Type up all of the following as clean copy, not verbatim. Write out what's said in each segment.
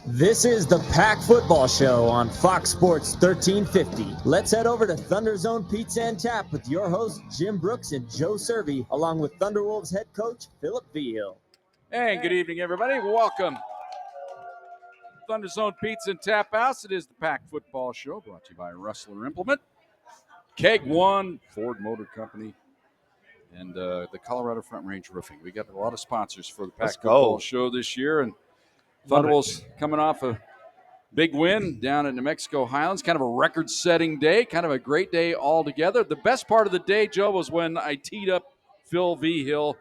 This is the Pack Football Show on Fox Sports 1350. Let's head over to ThunderZone Pizza and Tap with your hosts Jim Brooks and Joe Cervi, along with Thunderwolves head coach Philip Vigil. Hey, good evening, everybody. Welcome. ThunderZone Pizza and Tap House. It is the Pack Football Show, brought to you by Rustler Implement, Keg One, Ford Motor Company, and the Colorado Front Range Roofing. We got a lot of sponsors for the Pack Football Show this year, and Thunderwolves coming off a big win down at New Mexico Highlands. Kind of a record-setting day, kind of a great day altogether. The best part of the day, Joe, was when I teed up Phil Vigil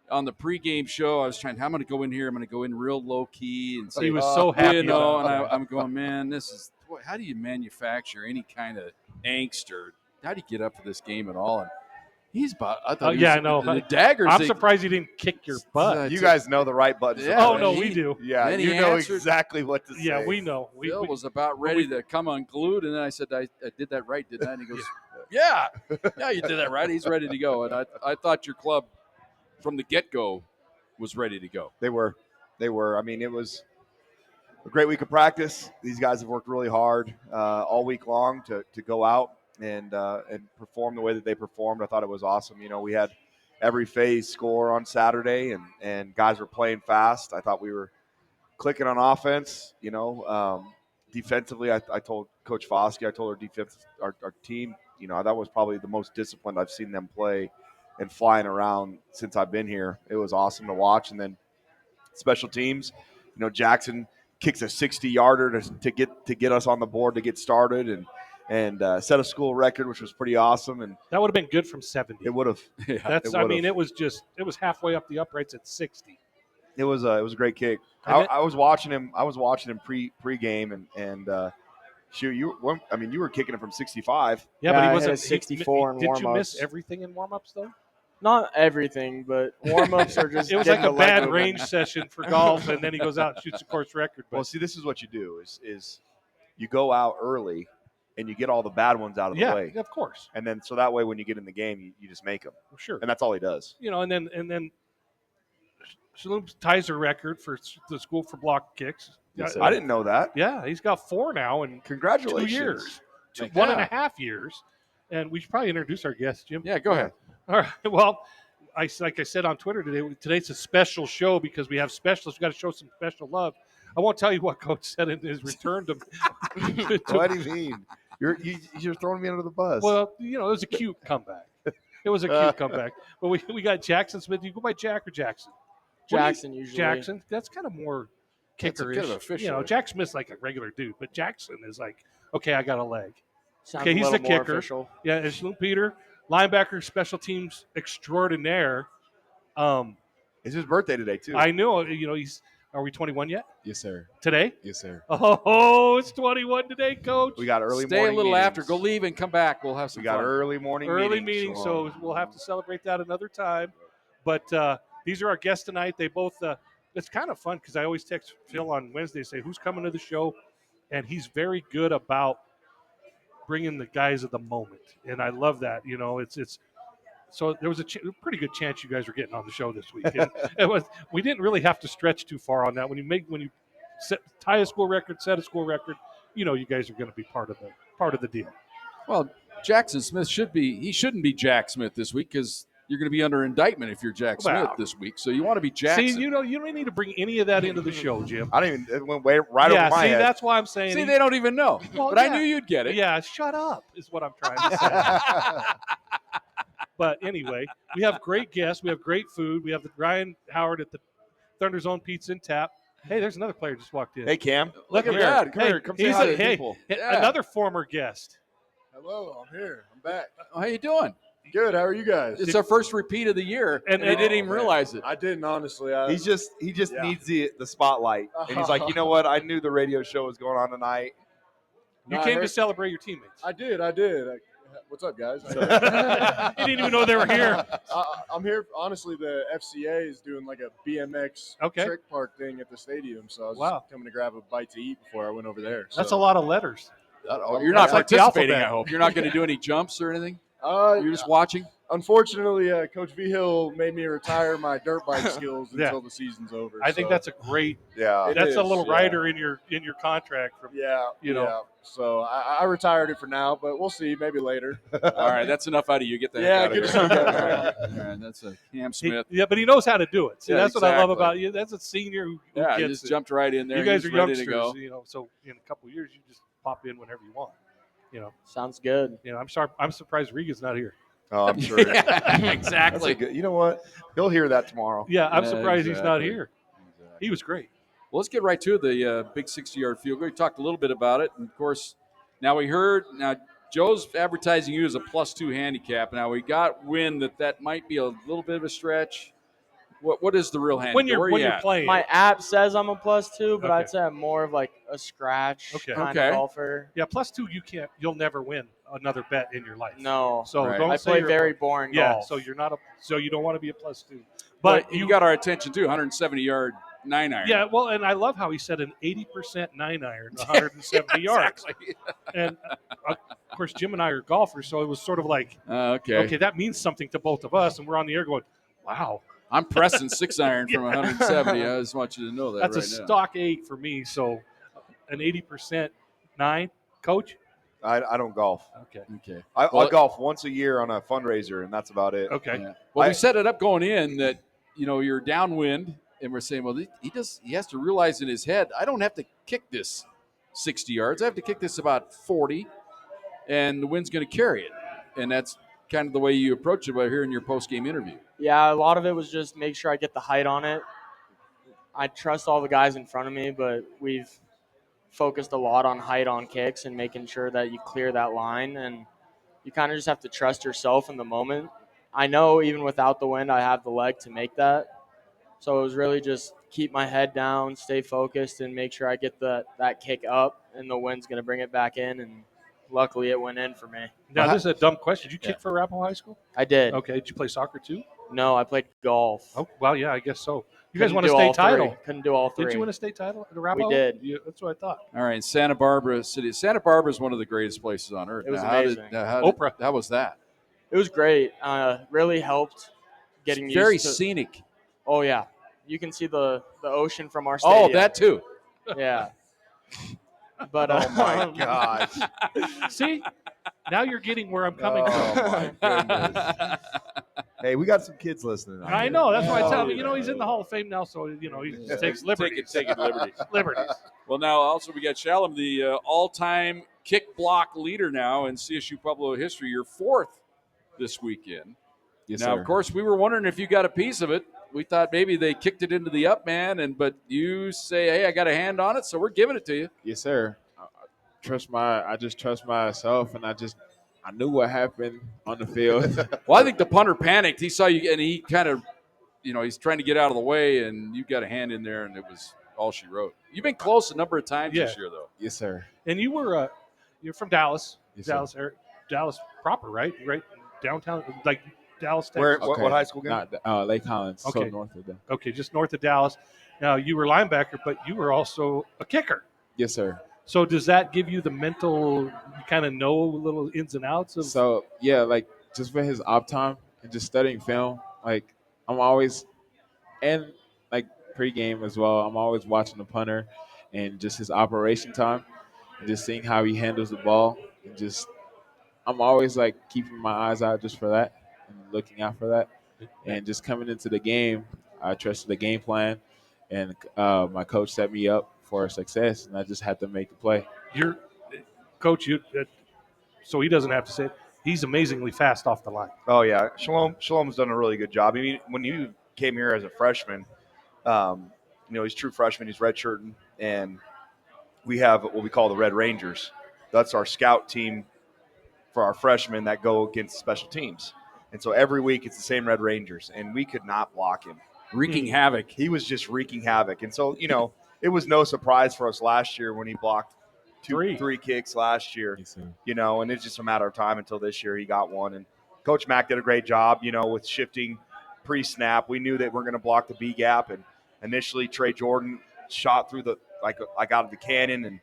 on the pregame show. I was trying, I'm going to go in here. I'm going to go in real low-key and say, he was so happy. And I'm going, man, this is, boy, how do you manufacture any kind of angst, or how do you get up for this game at all? And he's about, I thought the daggers. I'm surprised he didn't kick your butt. You guys know the right buttons. Yeah, oh, no, we do. Yeah, you know exactly what to say. Yeah, we know. Phil was about ready to come unglued, and then I said, I did that right, didn't I? And he goes, yeah, you did that right. He's ready to go. And I thought your club from the get-go was ready to go. They were. I mean, it was a great week of practice. These guys have worked really hard all week long to go out and perform the way that they performed. I thought it was awesome. You know, we had every phase score on Saturday, and guys were playing fast. I thought we were clicking on offense. You know, defensively, I told Coach Foskey, I told our defense, our team, you know, that was probably the most disciplined I've seen them play and flying around since I've been here. It was awesome to watch. And then special teams, you know, Jackson kicks a 60-yarder to get us on the board to get started and set a school record, which was pretty awesome. And that would have been good from 70. It would have. Yeah, it was halfway up the uprights at 60. It was a great kick. I was watching him. Pregame and shoot, you were kicking it from 65. Yeah, but he wasn't at 64 in warm-ups. Did you miss everything in warm-ups though? Not everything, but warm-ups are just. It was like a bad range session for golf, and then he goes out and shoots a course record. But. Well, see, this is what you do: is you go out early and you get all the bad ones out of the way. Yeah, of course. And then so that way, when you get in the game, you just make them. Well, sure. And that's all he does. You know, and then Shalom ties a record for the school for block kicks. Yes, I didn't know that. Yeah, he's got 4 now in congratulations. 2 years, 1.5 years. And we should probably introduce our guest, Jim. Yeah, go ahead. All right. Well, like I said on Twitter today's a special show because we have specialists. We've got to show some special love. I won't tell you what Coach said in his return to. What do you mean? You're throwing me under the bus. Well, you know, it was a cute comeback. It was a cute comeback. But we got Jackson Smith. You go by Jack or Jackson? Jackson usually. Jackson. That's kind of more kickerish. Kind of official. You know, Jack Smith's like a regular dude, but Jackson is like, okay, I got a leg. Sounds okay, he's the kicker. Official. Yeah, and Shalom Peter, linebacker, special teams extraordinaire. It's his birthday today too. I know. You know, Are we 21 yet? Yes, sir. Today? Yes, sir. Oh, it's 21 today, Coach. We got early Stay morning a little meetings. after. Go leave and come back. We'll have some We got fun. early morning meetings, so we'll have to celebrate that another time. But these are our guests tonight. They both it's kind of fun because I always text Phil on Wednesday, say, who's coming to the show? And he's very good about bringing the guys of the moment. And I love that. You know, it's so there was a pretty good chance you guys were getting on the show this week. And we didn't really have to stretch too far on that. When you tie a school record, set a school record, you know you guys are going to be part of the deal. Well, Jackson Smith shouldn't be Jack Smith this week because you're going to be under indictment if you're Jack Smith this week. So you want to be Jackson. See, you don't need to bring any of that into the show, Jim. I don't even. It went right over my head. That's why I'm saying. See, they don't even know. Well, but I knew you'd get it. Yeah, shut up is what I'm trying to say. But anyway, we have great guests. We have great food. We have the Ryan Howard at the ThunderZone Pizza and Tap. Hey, there's another player just walked in. Hey, Cam. Look at that. Come here. Come say hi to people. Another former guest. Hello, I'm here. I'm back. How you doing? Good. How are you guys? It's our first repeat of the year, and they didn't even realize it. I didn't, honestly. He just needs the spotlight. And he's like, you know what? I knew the radio show was going on tonight. You came to celebrate your teammates. I did. What's up, guys? You didn't even know they were here. I'm here. Honestly, the FCA is doing like a BMX trick park thing at the stadium, so I was just coming to grab a bite to eat before I went over there. That's a lot of letters. You're not participating, I hope. You're not going to do any jumps or anything? You're just watching? Unfortunately, Coach Vigil made me retire my dirt bike skills until the season's over. I think that's a great. Yeah, that's a little rider in your contract. From So I retired it for now, but we'll see, maybe later. All right, that's enough out of you. Get the heck out of here. All right, that's a Cam Smith. But he knows how to do it. See, that's what I love exactly. about you. That's a senior who He gets just it. jumped right in there. You guys He's are ready youngsters, to go. So in a couple of years, you just pop in whenever you want. Sounds good. I'm surprised Rega's not here. Oh, I'm sure. Exactly. You know what? He'll hear that tomorrow. Yeah, I'm surprised he's not here. Exactly. He was great. Well, let's get right to the big 60-yard field goal. We talked a little bit about it, and of course, now Joe's advertising you as a +2 handicap. Now we got wind that might be a little bit of a stretch. What is the real handicap? When you're playing, my app says I'm a +2, but Okay. I'd say I'm more of like a scratch kind of golfer. Yeah, +2 you'll never win another bet in your life. No, so don't I say play you're very boring golf. So you're not so you don't want to be a +2. But you got our attention too. 170-yard 9-iron. Yeah, well, and I love how he said an 80% 9-iron, 170 yards. And of course, Jim and I are golfers, so it was sort of like, okay, that means something to both of us, and we're on the air going, wow. I'm pressing 6-iron from 170. I just want you to know that. That's right a now. stock 8 for me. So an 80% 9, Coach. I don't golf. Okay. I golf once a year on a fundraiser, and that's about it. Okay. Yeah. Well, we set it up going in that you're downwind, and we're saying, well, he has to realize in his head, I don't have to kick this 60 yards. I have to kick this about 40, and the wind's going to carry it, and that's kind of the way you approach it by here in your post-game interview. Yeah, a lot of it was just make sure I get the height on it. I trust all the guys in front of me, but we've focused a lot on height on kicks and making sure that you clear that line, and you kind of just have to trust yourself in the moment. I know even without the wind, I have the leg to make that. So it was really just keep my head down, stay focused, and make sure I get that kick up, and the wind's going to bring it back in, and luckily it went in for me. Now, this is a dumb question. Did you kick for Arapahoe High School? I did. Okay. Did you play soccer too? No, I played golf. Oh, well, yeah, I guess so. You Couldn't guys won a do state all three. title. Couldn't do all three. Did you win a state title at Arapahoe? We did. Yeah, that's what I thought. All right, Santa Barbara City. Santa Barbara is one of the greatest places on earth. It was amazing. Oprah. How was that? It was great. Really helped getting used to. Very scenic. Oh, yeah. You can see the ocean from our stadium. Oh, that too. Yeah. But Oh my gosh! See, now you're getting where I'm coming from. Oh my goodness! Hey, we got some kids listening. I know. That's why I tell him. He's in the Hall of Fame now, so he just takes liberties. Taking liberties. Liberties. Well, now also we got Shalom, the all-time kick block leader now in CSU Pueblo history. You're 4th this weekend. Yes, now, sir. of course, we were wondering if you got a piece of it. We thought maybe they kicked it into the up man, but you say, hey, I got a hand on it, so we're giving it to you. Yes, sir. I just trust myself, and I knew what happened on the field. Well, I think the punter panicked. He saw you, and he kind of, he's trying to get out of the way, and you got a hand in there, and it was all she wrote. You've been close a number of times this year, though. Yes, sir. And you're from Dallas, Yes, Dallas proper, right? Right downtown, like Dallas, Texas. Where? What high school game? Not Lake Collins, Okay. so north of them. Okay, just north of Dallas. Now, you were linebacker, but you were also a kicker. Yes, sir. So does that give you the mental, you kind of know little ins and outs of? So, yeah, like just for his op time and just studying film, like I'm always, and like pregame as well, I'm always watching the punter and just his operation time and just seeing how he handles the ball. And just, I'm always like keeping my eyes out just for that and looking out for that. And just coming into the game, I trusted the game plan, and my coach set me up for success, and I just had to make the play. Your coach, so he doesn't have to say it. He's amazingly fast off the line. Oh yeah, Shalom's done a really good job. I mean, when you came here as a freshman, he's a true freshman. He's redshirting, and we have what we call the Red Rangers. That's our scout team for our freshmen that go against special teams. And so every week it's the same Red Rangers, and we could not block him. Wreaking havoc. He was just wreaking havoc. And so, it was no surprise for us last year when he blocked three kicks last year, Yes, sir. and it's just a matter of time until this year he got one. And Coach Mack did a great job, with shifting pre-snap. We knew that we're going to block the B gap, and initially Trey Jordan shot through the like out of the cannon and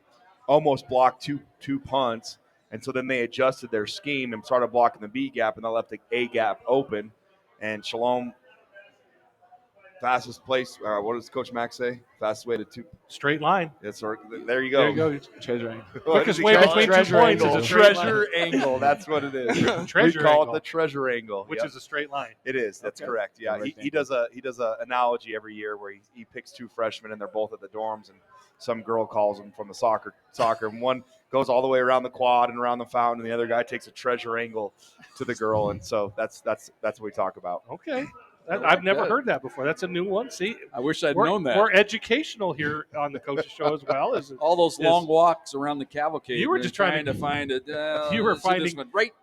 almost blocked two punts. And so then they adjusted their scheme and started blocking the B gap, and they left the A gap open. And Shalom, fastest place. What does Coach Mack say? Fastest way to two. Straight line. There you go. There you go. Treasure angle. Quickest way between 2 points is a straight line. Treasure angle. That's what it is. Treasure we call angle. it the treasure angle, which is a straight line. It is. That's correct. Yeah, he does a analogy every year where he picks 2 freshmen and they're both at the dorms, and some girl calls them from the soccer, and one goes all the way around the quad and around the fountain, and the other guy takes a treasure angle to the girl, and so that's what we talk about. Okay. I've never heard that before. That's a new one. See, I wish I'd known that. We're educational here on the Coach's Show as well. All those long walks around the cavalcade. You were just trying to find it. You were finding right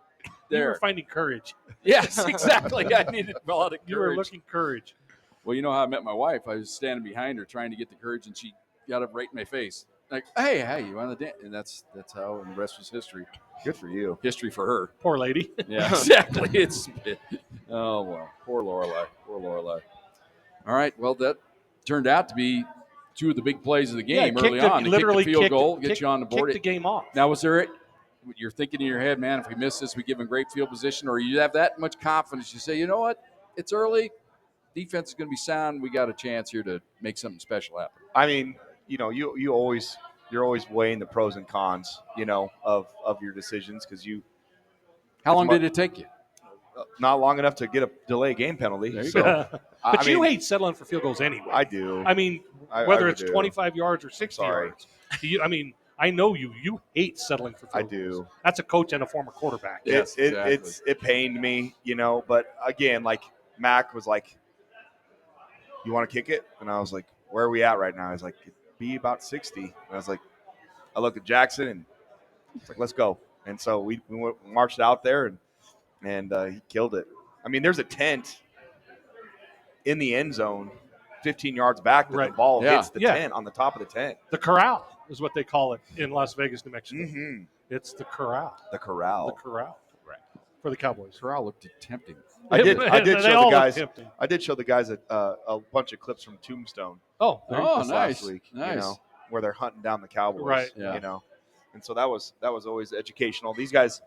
there. You were finding courage. Yes, exactly. I needed a lot of courage. You were looking courage. Well, you know how I met my wife? I was standing behind her trying to get the courage, and she got up right in my face. Like, hey, you want to dance? And that's how, and the rest was history. Good for you. History for her. Poor lady. Yeah, exactly. Oh, well, poor Lorelei. All right, well, that turned out to be 2 of the big plays of the game early on. Literally kick the field goal, get you on the board. Kick the game off. Now, was there – you're thinking in your head, man, if we miss this, we give them great field position, or you have that much confidence, you say, you know what, it's early, defense is going to be sound, we got a chance here to make something special happen. I mean, you're always weighing the pros and cons, of your decisions, because you. How long did it take you? Not long enough to get a delay game penalty. But you hate settling for field goals anyway. I do. I mean, whether it's 25 yards or 60 yards. I know you. You hate settling for field goals. I do. That's a coach and a former quarterback. Yes, exactly. It pained me, But again, like Mac was like, "You want to kick it?" And I was like, "Where are we at right now?" I was like, "It'd be about 60." And I was like, I looked at Jackson and it's like, "Let's go." And so we marched out there and he killed it. I mean, there's a tent in the end zone, 15 yards back that the ball hits the tent, on the top of the tent. The corral is what they call it in Las Vegas, New Mexico. Mm-hmm. It's the corral. The corral. The corral. Right. For the Cowboys. Corral looked tempting. I did show the guys a bunch of clips from Tombstone. Oh, nice. Last week, nice. Where they're hunting down the Cowboys. Right. Yeah. And so that was always educational. These guys,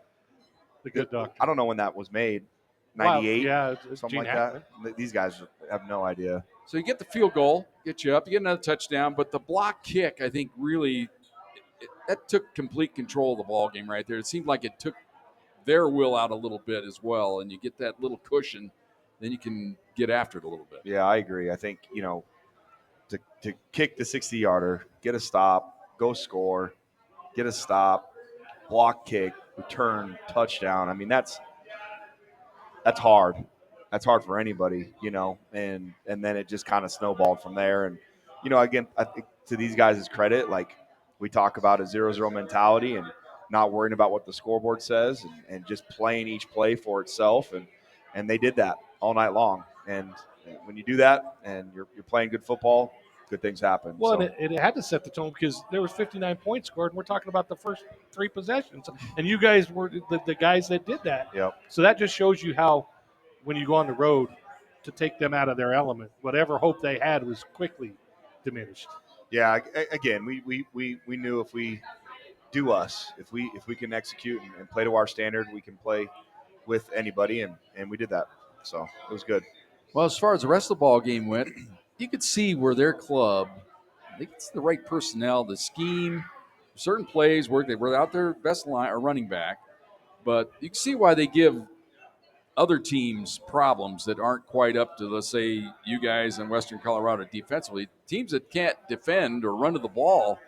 the good doctor. I don't know when that was made. 98, something Gene like Hackman. that. These guys have no idea. So you get the field goal, get you up, you get another touchdown, but the block kick, I think, really that took complete control of the ball game right there. It seemed like it took their will out a little bit as well, and you get that little cushion, then you can get after it a little bit. Yeah, I agree. I think to kick the 60-yarder, get a stop, go score, get a stop, block kick, return, touchdown. I mean, that's hard. That's hard for anybody, and then it just kind of snowballed from there. And, again, I think to these guys' credit, like we talk about a 0-0 mentality and not worrying about what the scoreboard says and just playing each play for itself. And they did that all night long. And when you do that and you're playing good football, good things happen. Well, so. and it had to set the tone because there was 59 points scored, and we're talking about the first 3 possessions. And you guys were the guys that did that. Yep. So that just shows you how, when you go on the road, to take them out of their element, whatever hope they had was quickly diminished. Yeah. Again, we knew if we do if we can execute and play to our standard, we can play with anybody, and we did that. So it was good. Well, as far as the rest of the ball game went, you could see where their club, I think it's the right personnel, the scheme, certain plays where they were out their best line or running back, but you can see why they give other teams problems that aren't quite up to, let's say, you guys in Western Colorado defensively. Teams that can't defend or run to the ball,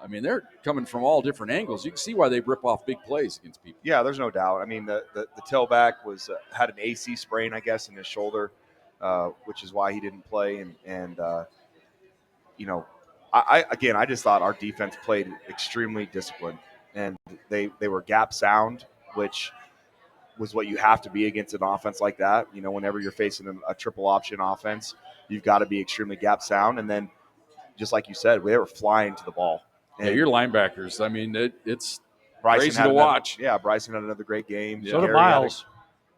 I mean, they're coming from all different angles. You can see why they rip off big plays against people. Yeah, there's no doubt. I mean, the tailback had an AC sprain, I guess, in his shoulder, which is why he didn't play. And I just thought our defense played extremely disciplined, and they were gap sound, which was what you have to be against an offense like that. Whenever you're facing a triple option offense, you've got to be extremely gap sound. And then, just like you said, they were flying to the ball. And your linebackers, I mean, it's Bryson crazy to watch. Bryson had another great game. So did Miles.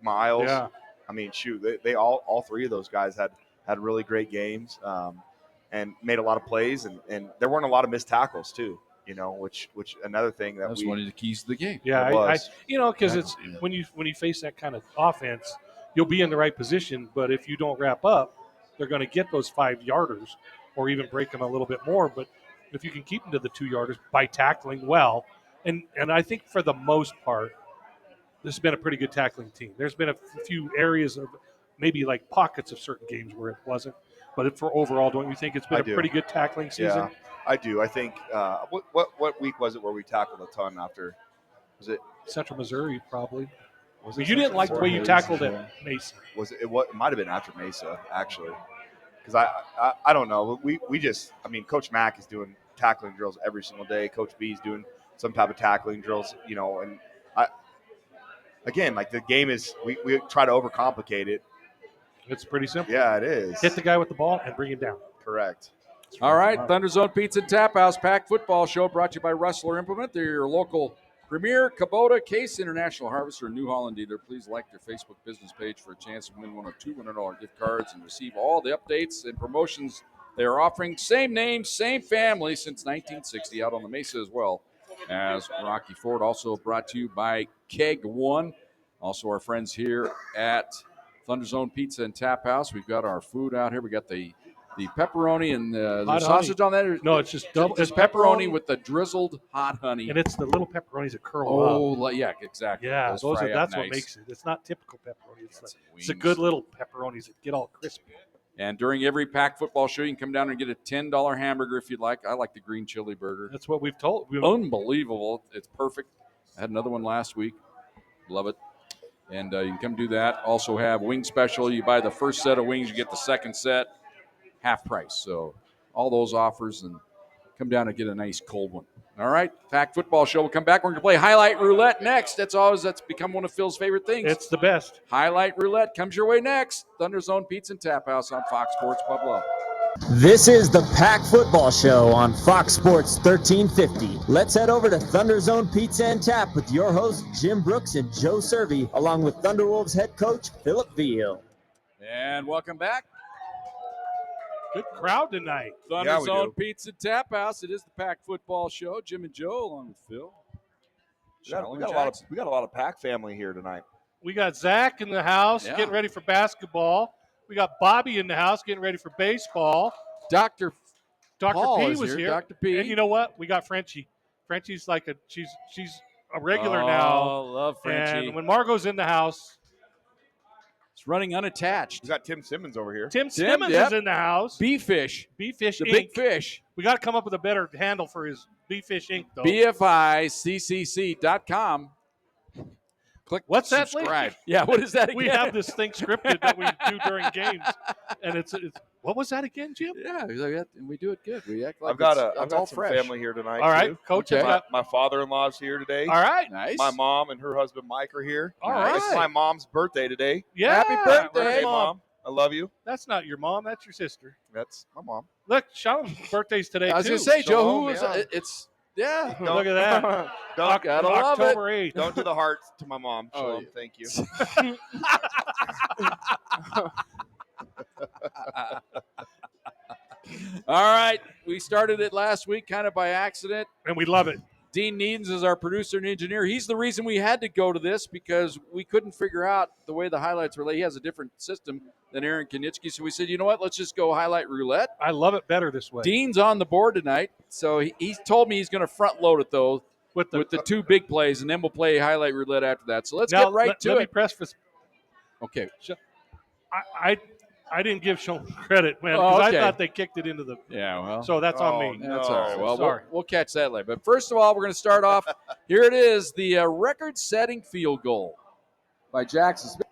Miles. Yeah. I mean, shoot, they all 3 of those guys had really great games and made a lot of plays, and there weren't a lot of missed tackles too. which another thing that That's one of the keys to the game. Yeah, it because was. it's when you face that kind of offense, you'll be in the right position. But if you don't wrap up, they're going to get those 5-yarders or even break them a little bit more. But if you can keep them to the 2-yarders by tackling well, and I think for the most part, this has been a pretty good tackling team. There's been a few areas of maybe like pockets of certain games where it wasn't. But for overall, don't you think it's been a pretty good tackling season? Yeah, I do. I think what week was it where we tackled a ton after? Was it Central Missouri? Probably. Was But it you didn't Central like the way Missouri? you tackled at Mason. Was it? It might have been after Mesa actually, because I don't know. We just Coach Mack is doing tackling drills every single day. Coach B is doing some type of tackling drills, and again, like the game is we try to overcomplicate it. It's pretty simple. Yeah, it is. Hit the guy with the ball and bring him down. Correct. All right, ThunderZone Pizza and Tap House Pack Football Show brought to you by Rustler Implement. They're your local premier Kubota Case International Harvester and New Holland dealer. Please like their Facebook business page for a chance to win one of $200 gift cards and receive all the updates and promotions they are offering. Same name, same family since 1960, out on the Mesa as well as Rocky Ford. Also brought to you by Keg One. Also our friends here at ThunderZone Pizza and Tap House. We've got our food out here. We got the pepperoni and the sausage honey. on that? Or No, it's just double. It's pepperoni with the drizzled hot honey. And it's the little pepperonis that curl up. Oh, yeah, exactly. Yeah, that's what nice. makes it. It's not typical pepperoni. It's a good little pepperonis that get all crispy. And during every Pack Football Show, you can come down and get a $10 hamburger if you'd like. I like the green chili burger. That's what we've told. Unbelievable. It's perfect. I had another one last week. Love it. And you can come do that. Also have wing special. You buy the first set of wings, you get the second set, half price. So all those offers, and come down and get a nice cold one. All right, Pack Football Show. We'll come back. We're going to play Highlight Roulette next. That's become one of Phil's favorite things. It's the best. Highlight Roulette comes your way next. ThunderZone Pizza and Tap House on Fox Sports Pueblo. This is the Pack Football Show on Fox Sports 1350. Let's head over to ThunderZone Pizza and Tap with your hosts Jim Brooks and Joe Cervi, along with Thunderwolves head coach Philip Veal. And welcome back. Good crowd tonight. ThunderZone Pizza and Tap House. It is the Pack Football Show. Jim and Joe along with Phil. We got a lot of Pack family here tonight. We got Zach in the house getting ready for basketball. We got Bobby in the house getting ready for baseball. Dr. Paul P was here. Dr. P. And you know what? We got Frenchie. Frenchie's like she's a regular now. Oh, love Frenchie. And when Margot's in the house, it's running unattached. We got Tim Simmons over here. Tim Simmons is in the house. B-Fish. B-Fish the Inc. big fish. We got to come up with a better handle for his B-Fish Inc. though. BFICCC.com. Click subscribe. Yeah, what is that again? We have this thing scripted that we do during games, and it's what was that again, Jim? Yeah, we do it good. We act like I've got some fresh. family here tonight. All right, too. Coach. Okay. My father-in-law's here today. All right, nice. My mom and her husband Mike are here. All right. It's my mom's birthday today. Yeah, happy birthday, Mom. I love you. That's not your mom. That's your sister. That's my mom. Look, Sean's birthday's today I was too. going to say, Joe, Shalom, who is yeah. It's yeah. Look at that. Gotta love it. October 8th. Don't do the hearts to my mom. Shalom. yeah. Thank you. All right, we started it last week kind of by accident. And we love it. Dean Nedens is our producer and engineer. He's the reason we had to go to this because we couldn't figure out the way the highlights relay. He has a different system than Aaron Konitsky. So we said, you know what, let's just go highlight roulette. I love it better this way. Dean's on the board tonight. So he's told me he's going to front load it, though, with the two big plays, and then we'll play highlight roulette after that. So let's get right to let it. me press for. Okay. I didn't give Sean credit, man, because I thought they kicked it into the. Yeah, well. So that's on me. That's all right. Well, sorry. We'll catch that later. But first of all, we're going to start off. Here it is, the record-setting field goal by Jackson Smith.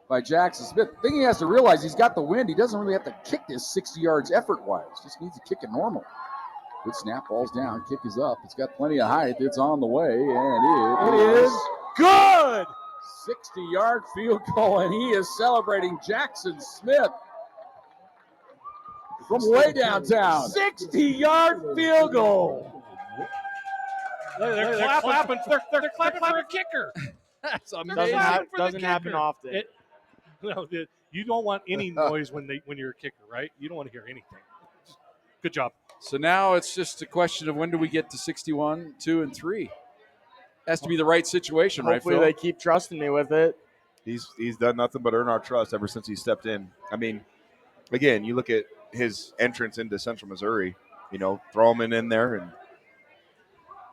The thing he has to realize, he's got the wind. He doesn't really have to kick this 60 yards effort-wise. Just needs to kick it normal. Good snap, ball's down, kick is up. It's got plenty of height. It's on the way, and it is good. 60-yard field goal, and he is celebrating Jackson Smith from way downtown. 60-yard field goal. They're clapping. They're clapping for a kicker. That's amazing. Doesn't happen often. No, you don't want any noise when you're a kicker, right? You don't want to hear anything. Good job. So now it's just a question of when do we get to 61, 2, and 3? Has to be the right situation, Hopefully right, Phil? they keep trusting me with it. He's done nothing but earn our trust ever since he stepped in. I mean, again, you look at his entrance into Central Missouri, throw him in there and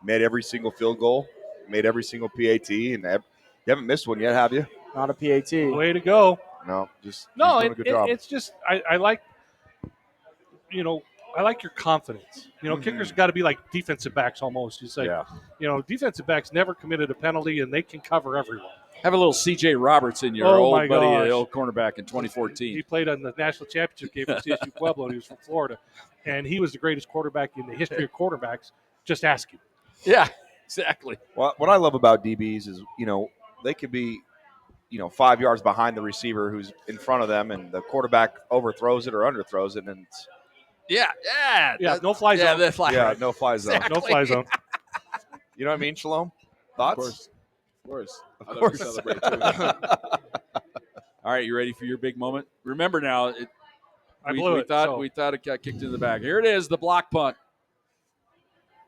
made every single field goal, made every single PAT, and you haven't missed one yet, have you? Not a PAT. Way to go. No, he's No, doing a good job. it's just I like, I like your confidence. Kickers got to be like defensive backs almost. You say, defensive backs never committed a penalty and they can cover everyone. Have a little C.J. Roberts in your old buddy, old cornerback in 2014. He played on the national championship game for CSU Pueblo, and he was from Florida. And he was the greatest quarterback in the history of quarterbacks. Just ask him. Yeah, exactly. Well, what I love about DBs is, they could be, 5 yards behind the receiver who's in front of them, and the quarterback overthrows it or underthrows it, and it's no fly zone. Yeah, fly. Yeah, no fly zone. Exactly. No fly zone. You know what I mean, Shalom? Thoughts? Of course. Of course. Celebrate too. All right, you ready for your big moment? Remember now, we thought it got kicked in the back. Here it is, the block punt.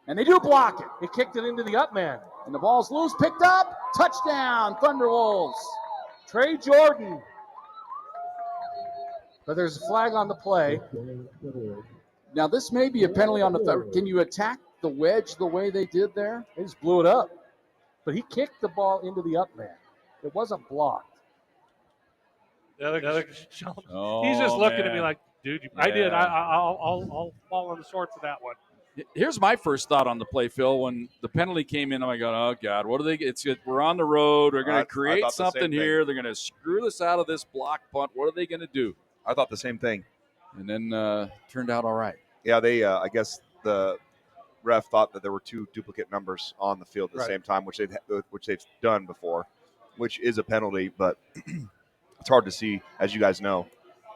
And they do block it. They kicked it into the up man. And the ball's loose, picked up, touchdown, Thunderwolves. Trey Jordan. But there's a flag on the play. Now, this may be a penalty on the can you attack the wedge the way they did there? They just blew it up. But he kicked the ball into the up man. It wasn't blocked. He's just looking at me like, dude, I did. I'll fall on the sword for that one. Here's my first thought on the play, Phil. When the penalty came in, I'm like, oh God, what are they? We're on the road. We're going to create something here. They're going to screw this out of this block punt. What are they going to do? I thought the same thing. And then turned out all right. Yeah, they. I guess the ref thought that there were two duplicate numbers on the field at the same time, which they've done before, which is a penalty. But it's hard to see, as you guys know,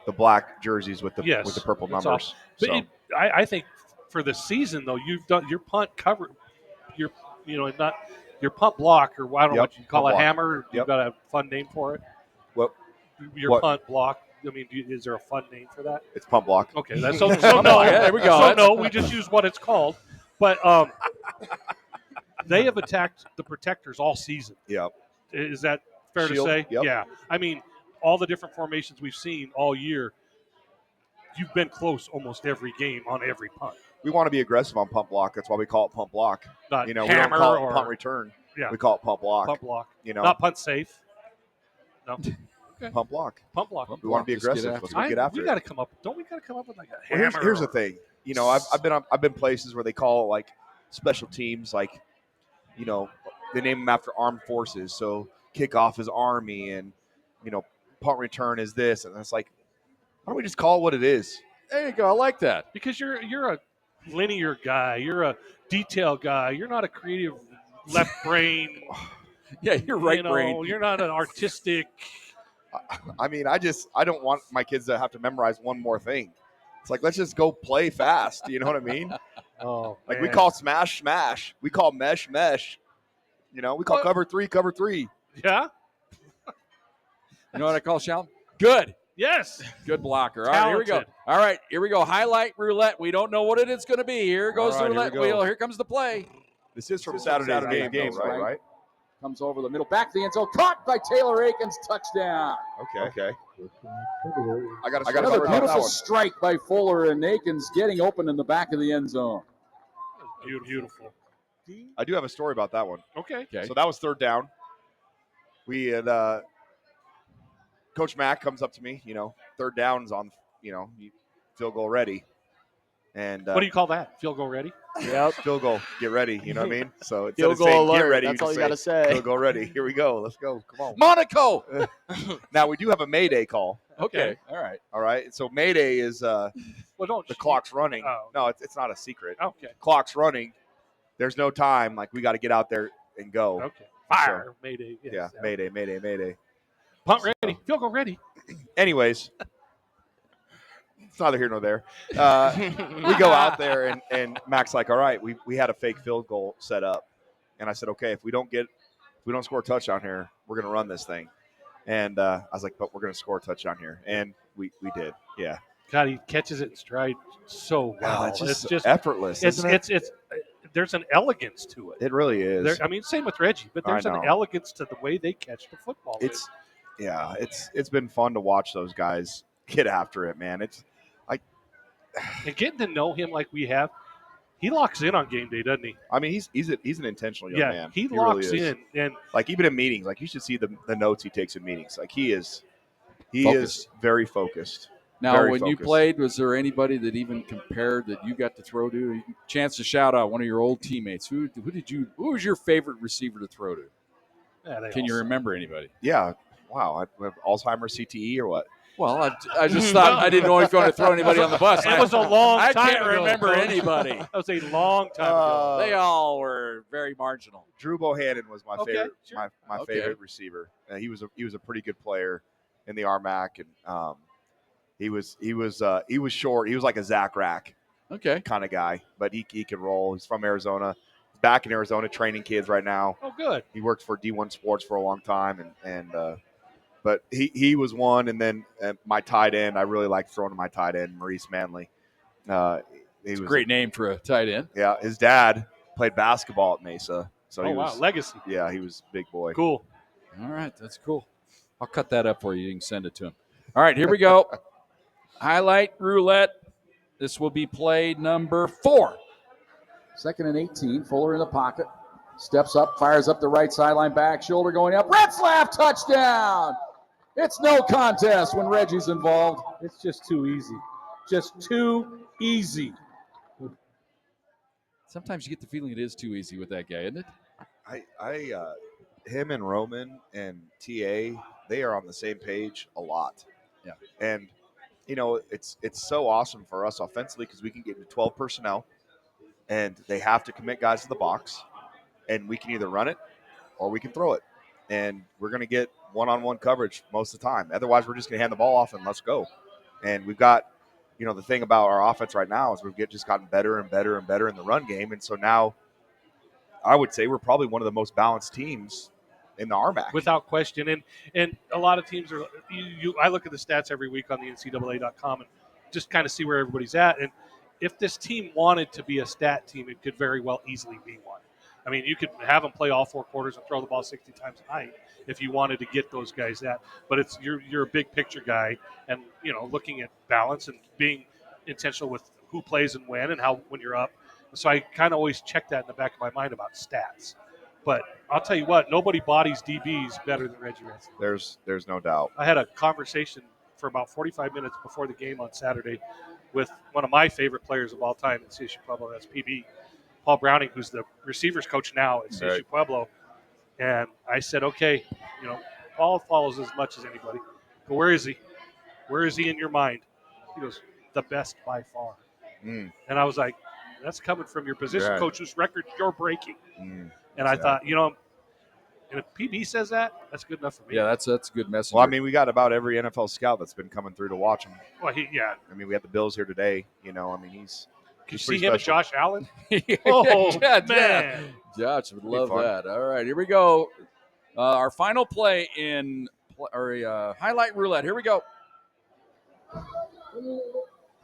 the black jerseys with the purple numbers. But I think for the season though, you've done your punt cover, your not your punt block, or I don't know what you call it, hammer. You've got a fun name for it. Your punt block. I mean, is there a fun name for that? It's punt block. Okay, so no. Yeah, there we go. So no, we just use what it's called. But they have attacked the protectors all season. Yeah. Is that fair Shield, to say? yep. Yeah. I mean, all the different formations we've seen all year, you've been close almost every game on every punt. We want to be aggressive on punt block. That's why we call it punt block. Not we don't hammer call it or punt return. Yeah. We call it punt block. Punt block. Not punt safe. No. Okay. Punt block. Punt block. We want to be aggressive. Let's get after it. We got to come up. Don't we got to come up with like a hammer? Here's the thing. I've been places where they call like special teams, like, they name them after armed forces. So kickoff is Army, and punt return is this, and it's like, why don't we just call it what it is? There you go. I like that. Because you're a linear guy. You're a detail guy. You're not a creative left brain. Yeah, you're right brain. You're not an artistic. I mean, I don't want my kids to have to memorize one more thing. It's like, let's just go play fast. You know what I mean? Oh, like, we call smash. We call mesh. We call cover three. Yeah. You know what I call Sheldon? Good. Yes. Good blocker. All right, here we go. All right, here we go. Highlight roulette. We don't know what it is going to be. Here goes the roulette wheel. Here comes the play. This is from Saturday's game, right? Comes over the middle, back to the end zone, caught by Taylor Akins, touchdown. Okay. I got another beautiful strike by Fuller, and Akins getting open in the back of the end zone. Beautiful. I do have a story about that one. Okay. So that was third down. We had Coach Mack comes up to me. Third down's on. Field goal ready. And what do you call that? Field goal ready? Yeah, field goal. Get ready. You know what I mean? So instead Field of saying goal get alert. ready, That's you all you got to say. Field goal ready. Here we go. Let's go. Come on. Monaco. Now we do have a Mayday call. Okay. All right. So Mayday is the clock's running. Oh. No, it's not a secret. Okay. Clock's running. There's no time. Like, we got to get out there and go. Okay. Fire. Mayday. Yes. Yeah. Mayday. Punt ready. Field goal ready. Anyways, it's neither here nor there. We go out there, and Mac's like, all right, we had a fake field goal set up. And I said, okay, if we don't score a touchdown here, we're going to run this thing. And I was like, but we're going to score a touchdown here. And we did. Yeah. God, he catches it in stride so well. It's just effortless, isn't it? It's there's an elegance to it. It really is. I mean, same with Reggie, but there's an elegance to the way they catch the football. It's been fun to watch those guys get after it, man. It's like and getting to know him like we have. He locks in on game day, doesn't he? I mean, he's an intentional young man. He locks really in, and like even in meetings, like you should see the notes he takes in meetings. Like he is very focused. Now, when you played, was there anybody that even compared that you got to throw to? Chance to shout out one of your old teammates. Who was your favorite receiver to throw to? Yeah, Can you remember anybody? Yeah. Wow. Alzheimer's, CTE, or what? Well, I just thought I didn't know if you want to throw anybody on the bus. It was a long time ago. I can't remember anybody. That was a long time ago. They all were very marginal. Drew Bohannon was my favorite. Sure. My favorite receiver. He was a pretty good player in the RMAC, and he was short. He was like a Zach Rack, kind of guy, but he could roll. He's from Arizona. He's back in Arizona training kids right now. Oh, good. He worked for D1 Sports for a long time, but he was one. And then my tight end, I really liked throwing to my tight end, Maurice Manley. It's a great name for a tight end. Yeah, his dad played basketball at Mesa. So he was, legacy. Yeah, he was a big boy. Cool. All right, that's cool. I'll cut that up for you. You can send it to him. All right, here we go. Highlight roulette. This will be play number 4. 2nd and 18. Fuller in the pocket. Steps up, fires up the right sideline, back shoulder going up. Retzlaff, touchdown! It's no contest when Reggie's involved. It's just too easy. Just too easy. Sometimes you get the feeling it is too easy with that guy, isn't it? Him and Roman and TA, they are on the same page a lot. Yeah. And, it's so awesome for us offensively because we can get into 12 personnel, and they have to commit guys to the box, and we can either run it or we can throw it. And we're going to get one-on-one coverage most of the time. Otherwise, we're just going to hand the ball off and let's go. And we've got, the thing about our offense right now is we've just gotten better and better and better in the run game. And so now I would say we're probably one of the most balanced teams in the RMAC. Without question. And a lot of teams are I look at the stats every week on the NCAA.com and just kind of see where everybody's at. And if this team wanted to be a stat team, it could very well easily be one. I mean, you could have them play all 4 quarters and throw the ball 60 times a night if you wanted to get those guys that. But you're a big picture guy, and looking at balance and being intentional with who plays and when you're up. So I kind of always check that in the back of my mind about stats. But I'll tell you what, nobody bodies DBs better than Reggie Retzlaff. There's no doubt. I had a conversation for about 45 minutes before the game on Saturday with one of my favorite players of all time at CSU Pueblo, that's PB. Paul Browning, who's the receivers coach now at CSU Pueblo. And I said, okay, Paul follows as much as anybody. But where is he? Where is he in your mind? He goes, the best by far. And I was like, that's coming from your position coach whose record you're breaking. And I thought, and if PB says that, that's good enough for me. Yeah, that's a good message. Well, I mean, we got about every NFL scout that's been coming through to watch him. Well, I mean, we have the Bills here today. He's Can you see him and Josh Allen? Oh, man. Yeah. Josh would love that. All right, here we go. Our final play in highlight roulette. Here we go.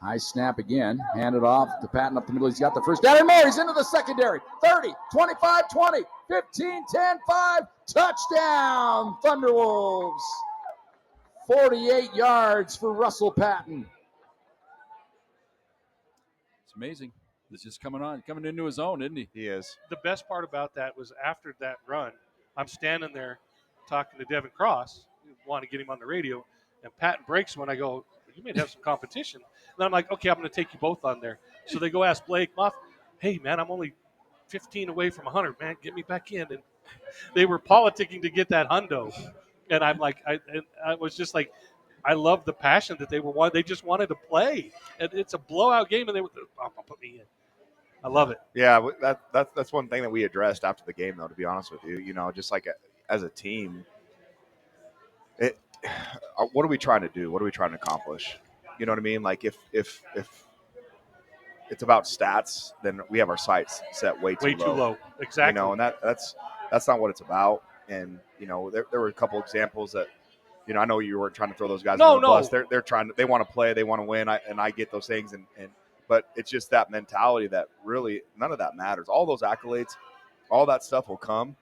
High snap again. Handed off to Patton up the middle. He's got the first down and more. He's into the secondary. 30, 25, 20, 15, 10, 5. Touchdown, Thunderwolves. 48 yards for Russell Patton. It's amazing. He's just coming into his own, isn't he? He is. The best part about that was after that run, I'm standing there talking to Devin Cross, want to get him on the radio, and Patton breaks when I go, you may have some competition. And then I'm like, okay, I'm going to take you both on there. So they go ask Blake Muff, hey, man, I'm only 15 away from 100, man. Get me back in. And they were politicking to get that hundo. And I'm like, I was just like, I love the passion that they just wanted to play. And it's a blowout game, and they were, put me in. I love it. Yeah, that's one thing that we addressed after the game, though, to be honest with you. Just like as a team, what are we trying to do? What are we trying to accomplish? You know what I mean? Like if it's about stats, then we have our sights set way too low. Exactly. And that's not what it's about. And there were a couple examples that I know you weren't trying to throw those guys No, under the bus. no. They're trying to. They want to play. They want to win. I get those things, but it's just that mentality that really none of that matters. All those accolades, all that stuff will come.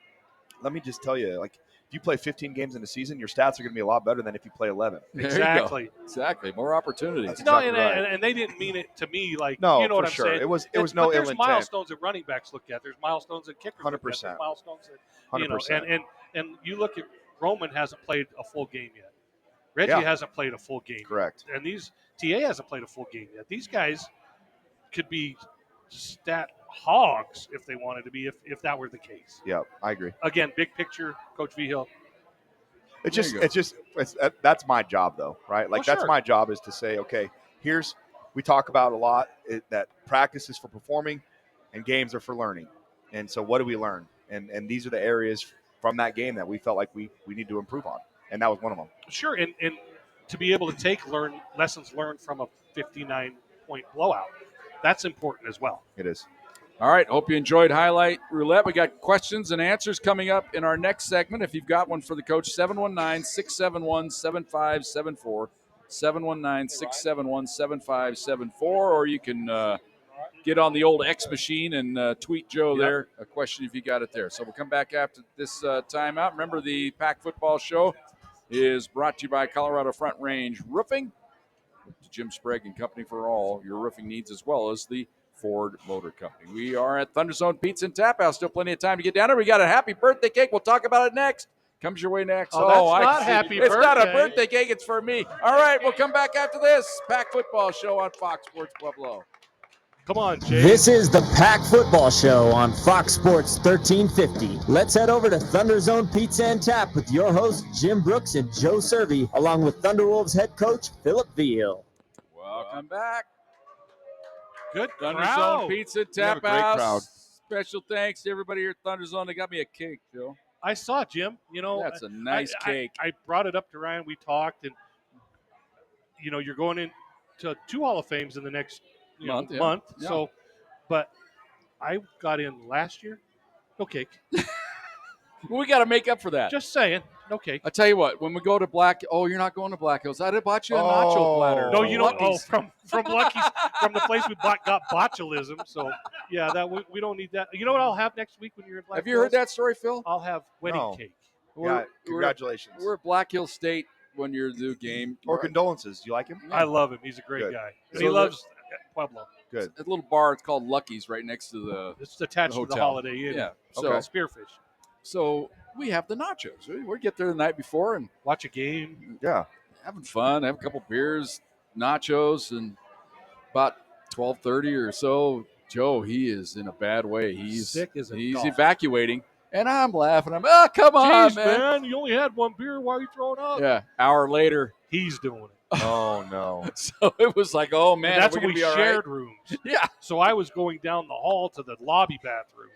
Let me just tell you, like if you play 15 games in a season, your stats are going to be a lot better than if you play 11. Exactly. Exactly. More opportunities. That's No, exactly right. and they didn't mean it to me like No, you know for what I'm sure. saying. It was no but ill there's intent. milestones that running backs look at. There's milestones that kickers look at. 100%. There's milestones that 100%. and you look at Roman hasn't played a full game yet. Reggie hasn't played a full game. Correct. Yet. And these TA hasn't played a full game yet. These guys could be stat hogs if they wanted to be if that were the case. Yeah, I agree. Again, big picture, Coach Vigil. That's my job though, right? Like that's my job is to say, okay, we talk about a lot that practice is for performing and games are for learning. And so what do we learn? And these are the areas from that game that we felt like we need to improve on. And that was one of them. Sure, and to be able to take lessons learned from a 59-point blowout, that's important as well. It is. All right, hope you enjoyed Highlight Roulette. We got questions and answers coming up in our next segment. If you've got one for the coach, 719-671-7574, 719-671-7574, or you can get on the old X machine and tweet Joe there a question if you got it there. So we'll come back after this timeout. Remember, the Pack Football Show is brought to you by Colorado Front Range Roofing, Jim Sprague and Company for all your roofing needs, as well as the Ford Motor Company. We are at ThunderZone Pizza and Tap House. Still plenty of time to get down there. We got a happy birthday cake. We'll talk about it next. Comes your way next. That's not happy birthday. It's not a birthday cake. It's for me. All right, we'll come back after this. Pack Football Show on Fox Sports Pueblo. Come on, Jay. This is the Pack Football Show on Fox Sports 1350. Let's head over to ThunderZone Pizza and Tap with your hosts, Jim Brooks and Joe Cervi, along with Thunderwolves head coach, Philip Veal. Welcome back. Good ThunderZone Pizza Tap House. Crowd. Special thanks to everybody here at ThunderZone. They got me a cake, Phil. I saw Jim. That's a nice cake. I brought it up to Ryan. We talked, and you're going into 2 Hall of Fames in the next month. Yeah. So, but I got in last year. No cake. We got to make up for that. Just saying. No cake. I tell you what, when we go to you're not going to Black Hills. I'd have bought you a nacho platter. No, from Lucky's, from the place we got botulism. So, yeah, that we don't need that. You know what I'll have next week when you're in Black Hills? Have you heard that story, Phil? I'll have wedding cake. Congratulations. We're at Black Hills State when you're the game. Or condolences. Do you like him? I love him. He's a great guy. And So he loves Pueblo. Good. A little bar, it's called Lucky's, right next to the It's attached to the Holiday Inn. Yeah. So Spearfish. So we have the nachos. We get there the night before and watch a game. Yeah. Having fun, have a couple beers, nachos, and about 12:30 or so, Joe, he is in a bad way. He's sick as a He's dog. evacuating. And I'm laughing. Come on, Jeez, man. You only had 1 beer. Why are you throwing up? Yeah. Hour later, he's doing it. Oh no! So it was like, oh man, and that's when we shared right? rooms. Yeah. So I was going down the hall to the lobby bathroom.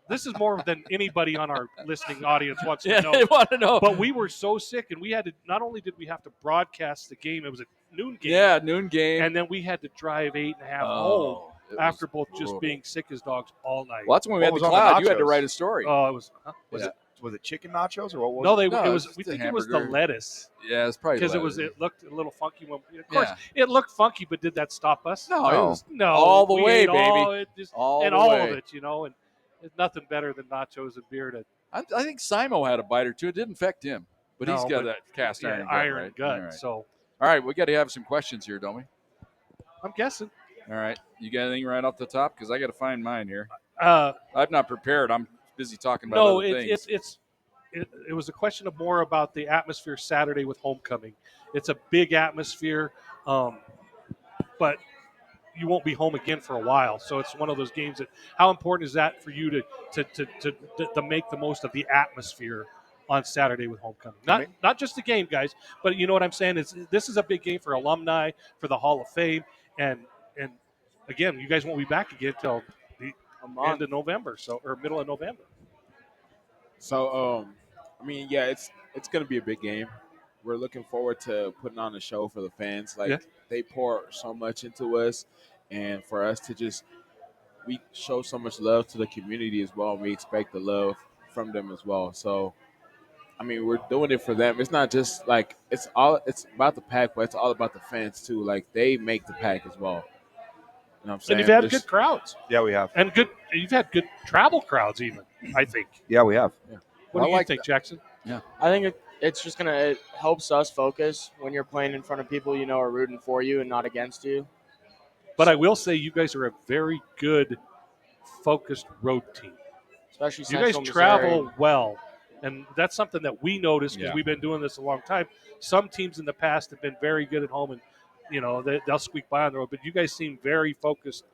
This is more than anybody on our listening audience wants to know. They want to know. But we were so sick, and we had to. Not only did we have to broadcast the game, it was a noon game. Yeah, noon game, and then we had to drive 8.5 home after both just being sick as dogs all night. Well, that's when we had the cloud. You had to write a story. Oh, it was. Was it chicken nachos or what was it? it? No, it was. We think it was the lettuce. Yeah, it's probably because it looked a little funky. Of course, it looked funky, but did that stop us? No, it was all the way, baby. All of it, and it's nothing better than nachos and beer. I think Simo had a bite or two. It didn't affect him, but he's got that cast iron gut. Right? So, all right, we got to have some questions here, don't we? I'm guessing. All right, you got anything right off the top? Because I got to find mine here. I'm not prepared. I'm busy talking about other things. It was a question of more about the atmosphere Saturday with homecoming. It's a big atmosphere, but you won't be home again for a while. So it's one of those games that. How important is that for you to make the most of the atmosphere on Saturday with homecoming? Not just the game, guys, but you know what I'm saying. This is a big game for alumni, for the Hall of Fame, and again, you guys won't be back again until the end of November, or middle of November. So, it's going to be a big game. We're looking forward to putting on a show for the fans. They pour so much into us, and for us to we show so much love to the community as well. And we expect the love from them as well. So, I mean, we're doing it for them. It's not just like it's about the pack, but it's all about the fans too. Like they make the pack as well. You know what I'm saying? And you've had good crowds. Yeah, we have. And you've had good travel crowds even, I think. Yeah, we have. Yeah. What do you think, Jackson? Yeah. I think it's just it helps us focus when you're playing in front of people you know are rooting for you and not against you. But I will say you guys are a very good, focused road team. Especially you guys Central travel Missouri. well, and that's something that we notice because Yeah. we've been doing this a long time. Some teams in the past have been very good at home, and they'll squeak by on the road. But you guys seem very focused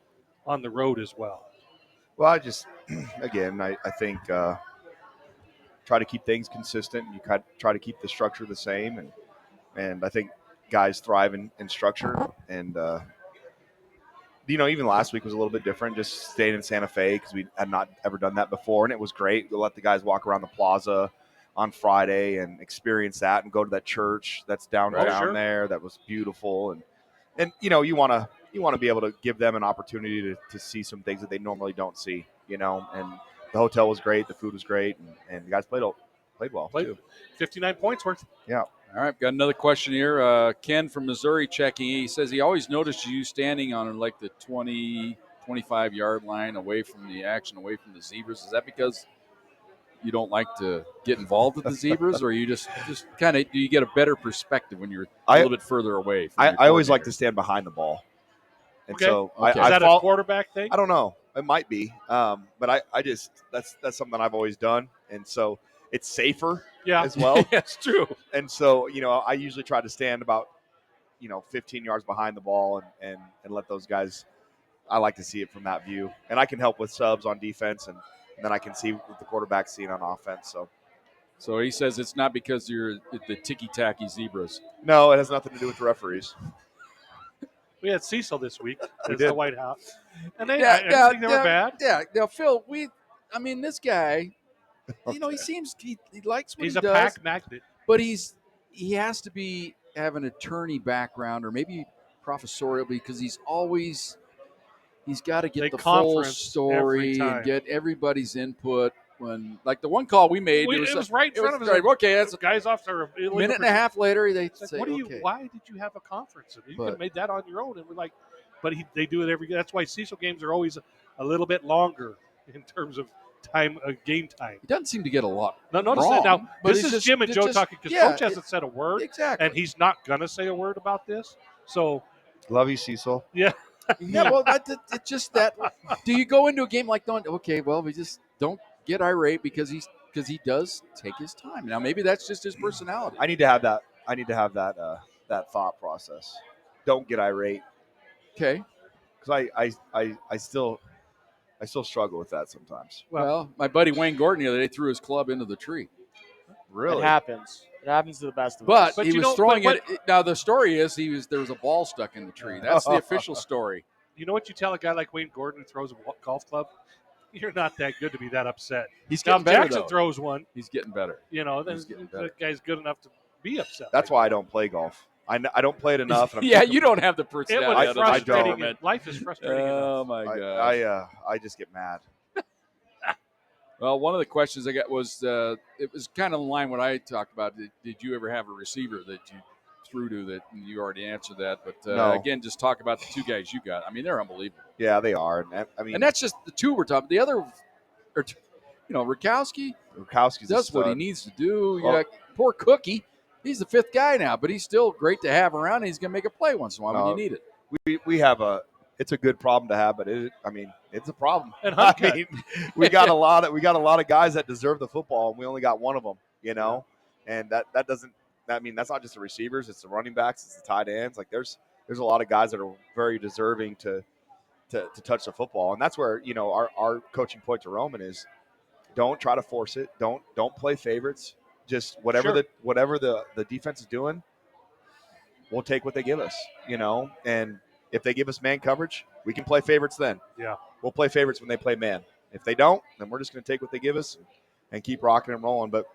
on the road as well. Well, I just, again, I think try to keep things consistent. You try to keep the structure the same, and I think guys thrive in structure. And even last week was a little bit different. Just staying in Santa Fe because we had not ever done that before, and it was great. We let the guys walk around the plaza on Friday and experience that, and go to that church that's downtown there. That was beautiful, and you want to be able to give them an opportunity to see some things that they normally don't see. And the hotel was great, the food was great, and the guys played well too. 59 points worth. Yeah. All right, got another question here. Ken from Missouri checking. He says he always noticed you standing on like the 20, 25-yard line away from the action, away from the zebras. Is that because you don't like to get involved with the zebras, or you just kind of do you get a better perspective when you're a little bit further away? From I always like to stand behind the ball. And so is that a quarterback thing? I don't know. It might be, but I just that's something I've always done, and so it's safer as well. That's true. And so I usually try to stand about 15 yards behind the ball and let those guys. I like to see it from that view, and I can help with subs on defense, and then I can see what the quarterback's seeing on offense. So he says it's not because you're the ticky-tacky zebras. No, it has nothing to do with the referees. We had Cecil this week as did. the White House, and I didn't think they were bad. Yeah, now Phil, this guy, he seems he likes what He's he a does, pack magnet, but he has to have an attorney background or maybe professorial because he's got to get the full story and get everybody's input. When like the one call we made, it was right in front of us. Like, okay, that's guys off there. A minute and a half later, they say, "Okay, why did you have a conference? You could have made that on your own." And we're like, "But they do it every. That's why Cecil games are always a little bit longer in terms of time, game time. He doesn't seem to get a lot. No, notice wrong, that now. but This is Jim and Joe talking because Coach hasn't said a word, exactly, and he's not gonna say a word about this. So, love you, Cecil. Yeah. Yeah, well, it's just that. Do you go into a game like that? Okay, well, we just don't get irate because he does take his time. Now, maybe that's just his personality. I need to have that. That thought process. Don't get irate. Okay. Because I still struggle with that sometimes. Well, my buddy Wayne Gordon the other day threw his club into the tree. Really? It happens. It happens to the best of us. But he was throwing it. Now the story is there was a ball stuck in the tree. That's the official story. You know what you tell a guy like Wayne Gordon who throws a golf club? You're not that good to be that upset. He's now, getting better. Jackson though. throws one. He's getting better. Then the guy's good enough to be upset. That's why I don't play golf. I don't play it enough. And you don't have the personality. It was frustrating. Life is frustrating. Oh my god! I just get mad. Well, one of the questions I got was it was kind of in line what I talked about. Did you ever have a receiver that you threw to that? And you already answered that, but no. Again, just talk about the two guys you got. I mean, they're unbelievable. Yeah, they are. And that's just the two we're talking. The other, Rakowski does what he needs to do. Well, poor Cookie. He's the fifth guy now, but he's still great to have around. And he's going to make a play once in a while when you need it. We have it's a good problem to have, but it's a problem. And we got a lot of guys that deserve the football, and we only got one of them. And that doesn't. That's not just the receivers; it's the running backs, it's the tight ends. Like there's a lot of guys that are very deserving to touch the football, and that's where our coaching point to Roman is: don't try to force it. Don't play favorites. Just whatever the defense is doing, we'll take what they give us. And if they give us man coverage, we can play favorites then. Yeah. We'll play favorites when they play man. If they don't, then we're just going to take what they give us and keep rocking and rolling. But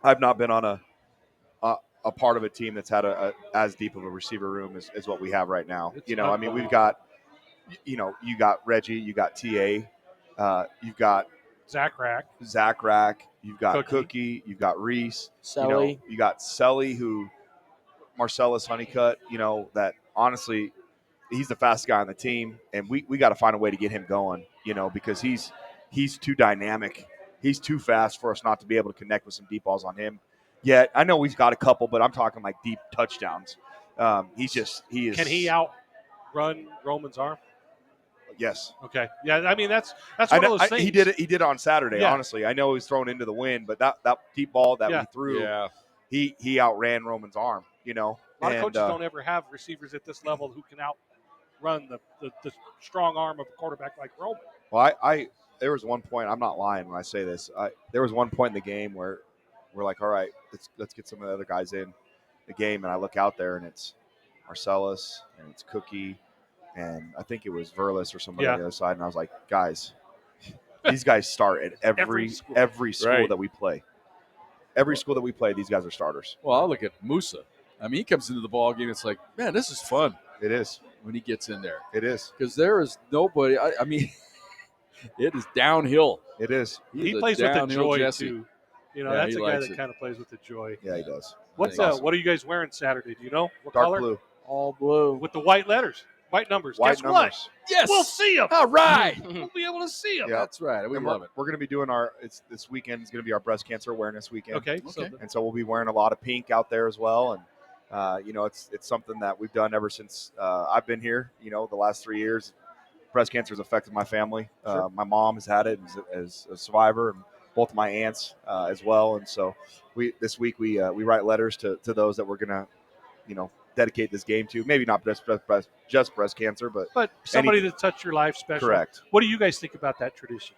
I've not been on a part of a team that's had as deep of a receiver room as what we have right now. We've got, you got Reggie, you got TA, you've got Zach Rack. You've got Cookie. Cookie. You've got Reese. Selly. You got Selly, who Marcellus Honeycutt. That honestly, he's the fastest guy on the team, and we got to find a way to get him going. Because he's too dynamic. He's too fast for us not to be able to connect with some deep balls on him. Yet I know he's got a couple, but I'm talking like deep touchdowns. He is. Can he outrun Roman's arm? Yes. Okay. Yeah. I mean, that's one of those things. He did it. He did it on Saturday. Yeah. Honestly, I know he was thrown into the wind, but that deep ball that we threw, he outran Roman's arm. A lot of coaches don't ever have receivers at this level who can outrun the strong arm of a quarterback like Roman. Well, there was one point. I'm not lying when I say this. There was one point in the game where we're like, all right, let's get some of the other guys in the game, and I look out there and it's Marcellus and it's Cookie. And I think it was Verlis or somebody on the other side. And I was like, guys, these guys start at every school that we play. Every school that we play, these guys are starters. Well, I'll look at Musa. I mean, he comes into the ball game. It's like, man, this is fun. It is. When he gets in there. It is. Because there is nobody. I mean, it is downhill. It is. He plays with the joy, Jesse. too. That's a guy that kind of plays with the joy. Yeah, he does. What are you guys wearing Saturday? Do you know? What Dark color? Blue. All blue. With the white letters. White numbers. White Guess numbers. what? Yes. We'll see them. All right. We'll be able to see them. Yeah. That's right. We love it. We're going to be doing this weekend is going to be our breast cancer awareness weekend. Okay. So we'll be wearing a lot of pink out there as well. And, it's something that we've done ever since I've been here, the last 3 years. Breast cancer has affected my family. Sure. My mom has had it as a survivor, and both of my aunts as well. And so this week we write letters to those that we're going to, dedicate this game to. Maybe not just breast cancer, but somebody that touched your life special. Correct. What do you guys think about that tradition?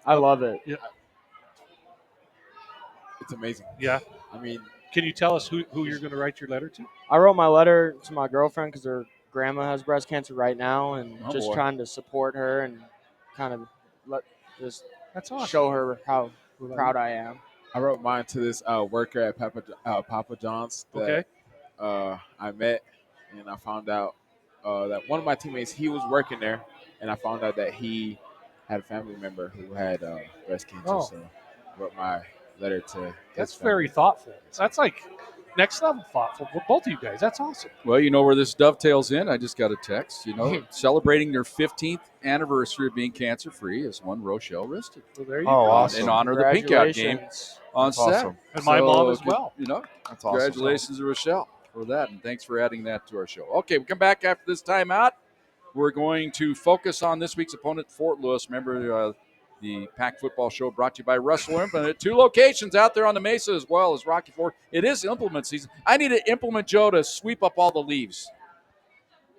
I love it. Yeah. It's amazing. Yeah. I mean, can you tell us who you're going to write your letter to? I wrote my letter to my girlfriend because her grandma has breast cancer right now, and trying to support her and kind of that's awesome. Show her how proud I am. I wrote mine to this worker at Papa John's that I met, and I found out that one of my teammates, he was working there, and I found out that he had a family member who had breast cancer. So I wrote my letter to That's very thoughtful. That's like next level thoughtful for both of you guys. That's awesome. Well, you know where this dovetails in. I just got a text, celebrating their 15th anniversary of being cancer-free is one Rochelle Risted. Well, there you go. Awesome. In honor of the Pink Out game on Saturday. Awesome. And my mom as well. That's awesome. Congratulations to Rochelle for that, and thanks for adding that to our show. Okay, we come back after this timeout. We're going to focus on this week's opponent, Fort Lewis. Remember, the Pack Football Show brought to you by Russell Implement at 2 locations out there on the Mesa as well as Rocky Ford. It is implement season. I need to implement Joe to sweep up all the leaves.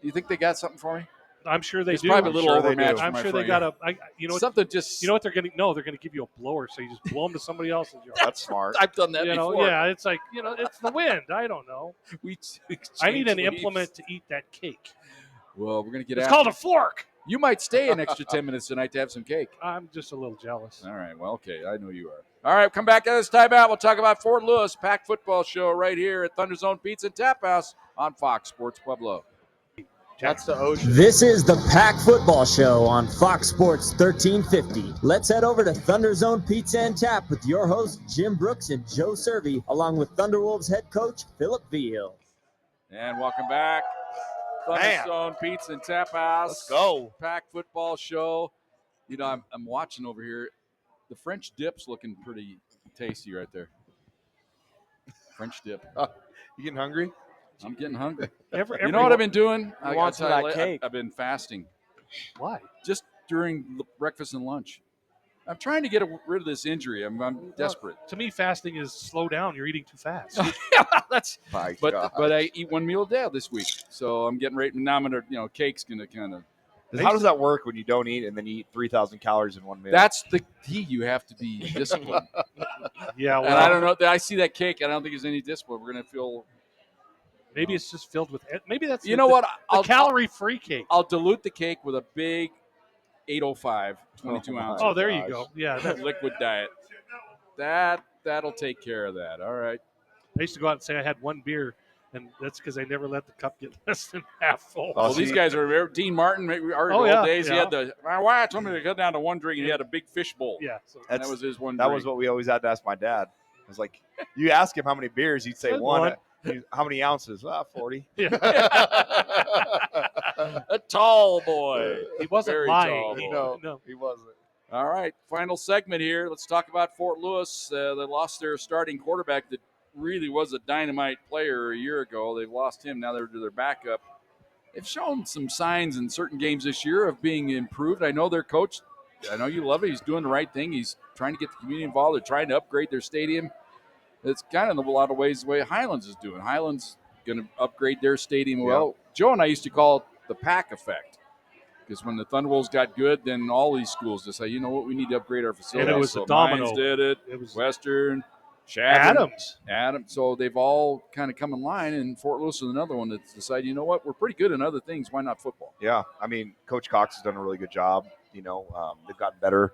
Do you think they got something for me? I'm sure they it's do. Probably a little overmatched. I'm sure they got something. Just what they're going to? No, they're going to give you a blower, so you just blow them to somebody else's yard. That's smart. I've done that before. Yeah, it's like it's the wind. I don't know. I need an implement to eat that cake. Well, we're going to get. It's called a fork. You might stay an extra 10 minutes tonight to have some cake. I'm just a little jealous. All right. Well, okay. I know you are. All right. Come back at this timeout. We'll talk about Fort Lewis Pack Football Show right here at ThunderZone Pizza and Tap House on Fox Sports Pueblo. That's the ocean. This is the Pack Football Show on Fox Sports 1350. Let's head over to ThunderZone Pizza and Tap with your hosts Jim Brooks and Joe Cervi, along with Thunderwolves head coach Philip Veal. And welcome back. ThunderZone Pizza and Tap House. Let's go. Pack Football Show. I'm watching over here. The French dip's looking pretty tasty right there. French dip. You getting hungry? I'm getting hungry. You know what I've been doing? I want some of that cake. I've been fasting. Why? Just during breakfast and lunch. I'm trying to get rid of this injury. I'm desperate. To me, fasting is slow down. You're eating too fast. But I eat one meal a day this week, so I'm getting ready. Now I'm gonna, cake's gonna kind of. How does that work when you don't eat and then you eat 3,000 calories in one meal? That's the key. You have to be disciplined. Yeah, well, and I don't know. I see that cake. I don't think there's any discipline. We're gonna feel. Maybe it's just filled with. Maybe that's what? The calorie-free cake. I'll dilute the cake with a big 805, 22 ounces. Oh, there you go. Yeah, that's liquid diet. That'll take care of that. All right. I used to go out and say I had one beer, and that's because they never let the cup get less than half full. Well, these guys are Dean Martin. Maybe our old days. Yeah. He had my wife told me to cut down to one drink, and he had a big fish bowl. Yeah, and that was his one. That drink. was what we always had to ask my dad. It was like, you ask him how many beers, he'd say one. How many ounces? 40. Yeah. A tall boy. He wasn't Very lying. tall boy. No, he wasn't. All right, final segment here. Let's talk about Fort Lewis. They lost their starting quarterback that really was a dynamite player a year ago. They've lost him. Now they're to their backup. They've shown some signs in certain games this year of being improved. I know their coach, I know you love it. He's doing the right thing. He's trying to get the community involved. They're trying to upgrade their stadium. It's kind of in a lot of ways the way Highlands is doing. Highlands going to upgrade their stadium. Well, Joe and I used to call it the pack effect. Because when the Thunderwolves got good, then all these schools just say, you know what, we need to upgrade our facilities. And it was so a domino. Mines did it. It was Western, Chadron, Adams. So they've all kind of come in line, and Fort Lewis is another one that's decided, you know what, we're pretty good in other things. Why not football? Yeah, I mean, Coach Cox has done a really good job. They've gotten better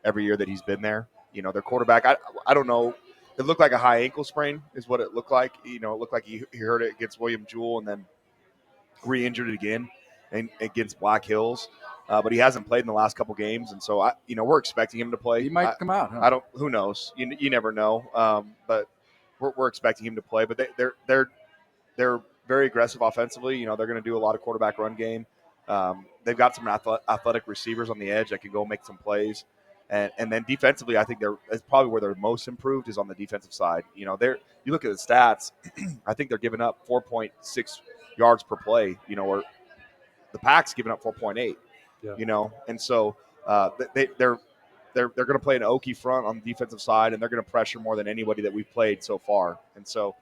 every year that he's been there. Their quarterback, I don't know. It looked like a high ankle sprain is what it looked like. It looked like he hurt it against William Jewell and then re-injured it again and against Black Hills. But he hasn't played in the last couple games, and so we're expecting him to play. He might come out. Huh? Who knows? You never know. But we're expecting him to play. But they're very aggressive offensively. They're going to do a lot of quarterback run game. They've got some athletic receivers on the edge that can go make some plays. And then defensively, I think that's probably where they're most improved is on the defensive side. You look at the stats. I think they're giving up 4.6 yards per play. Or the Pack's giving up 4.8. Yeah. And so they're going to play an Okie front on the defensive side, and they're going to pressure more than anybody that we've played so far. And so